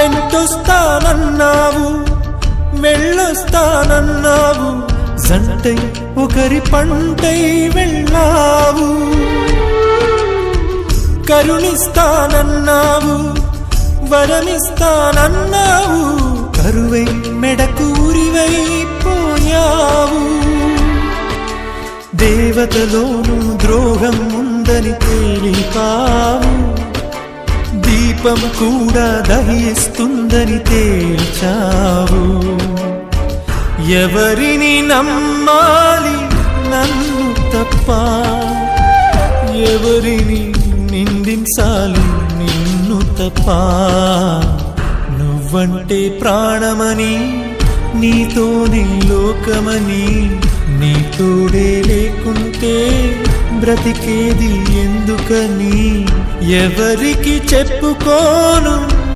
వెంటొస్తానన్నావు, వెళ్ళొస్తానన్నావు, జంటై ఒకరి పంటై వెళ్ళావు. కరుణిస్తానన్నావు, వరమిస్తానన్నావు, కరువై మెడకూరివైపోయావు. దేవతలోనూ ద్రోహం ఉందని తేలిపావు, దీపం కూడా దహిస్తుందని తేల్చావు. ఎవరిని నమ్మాలి నన్ను తప్ప, ఎవరిని నిందించాలి నిన్ను తప్ప. నువ్వంటే ప్రాణమని, నీతోనే లోకమని, నీ తోడే లేకుంటే బ్రతికేది ఎందుకని ఎవరికి చెప్పుకోను.